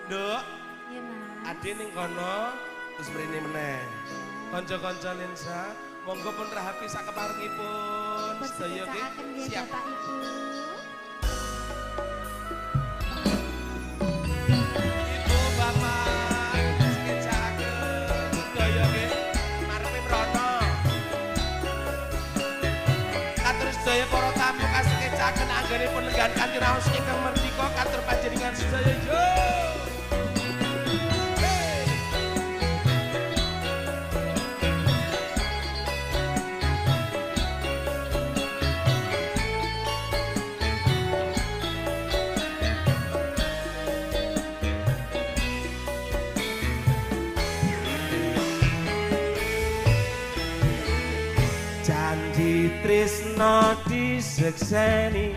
Nduk. Iya, Mas. Ade ning kono terus mrene meneh. Kanca-kanca lensa, monggo pun rahapi sak keparengipun. Sedaya nggih siap. Bapak Ibu. Ibu bapak sketsaken sedaya nggih marepe mrono. Katur sedaya para tamu kasketsaken anggenipun lenggan kanthi raos ingkang merdika katur panjenengan sedaya yo. Janji tresno disekseni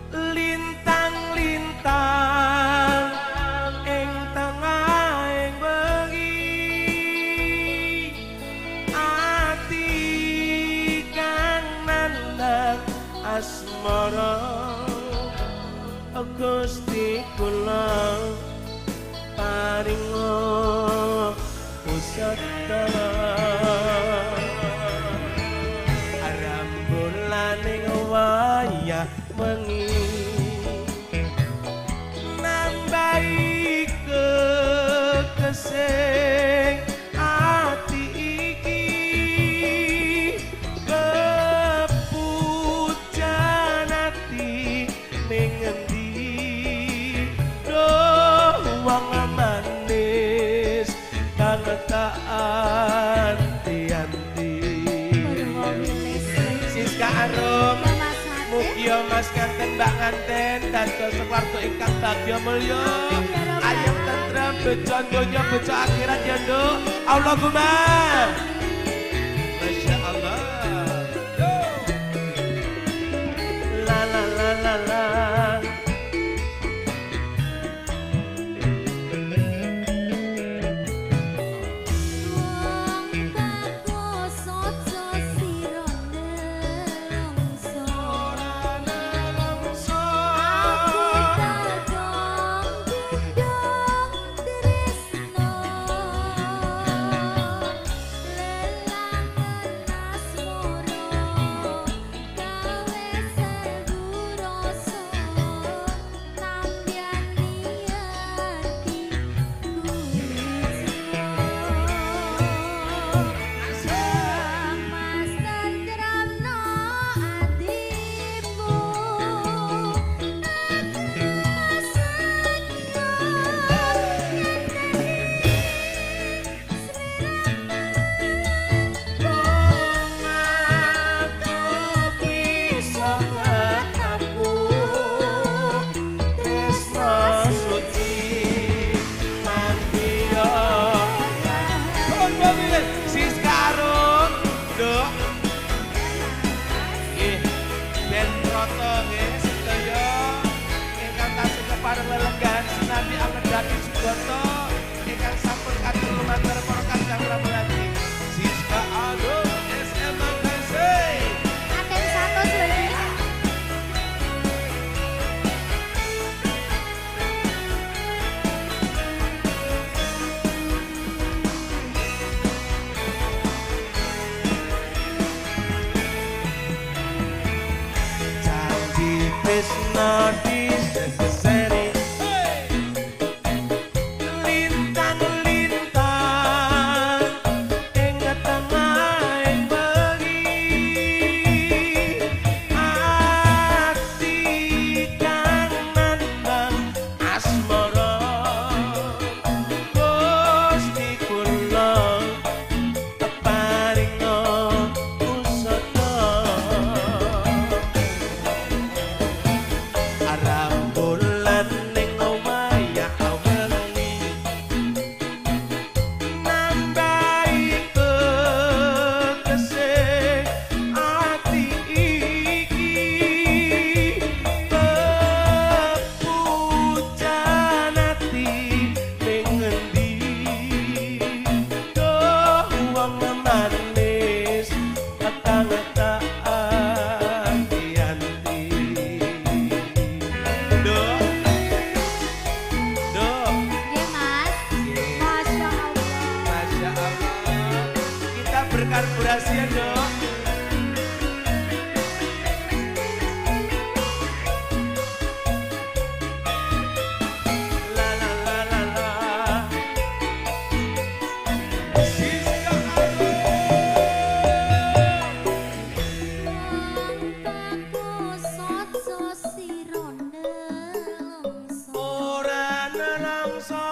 lintang-lintang ing tengahing bengi ati kang nandhang asmara Gusti kula paringa pusaka rambulaning wayah wengi nambahi kekesing ati iki kepujan ati ning endi doh wong manis kang tak anti-anti Siska Arum mugia mas nganten mbak nganten dados keluarga ingkang bagya mulya ayam tentrem bejo donya bejo akhirat ya nduk Allahumma Masya Allah la la la la la Sinami Angedaki Sugoto ingkang sampun katur lumantar para kanjeng Pramilati Siska Arum SM Mangkase Aten satu sudah. Janji tresno disekseni karburasi ya dok. Ora nelongso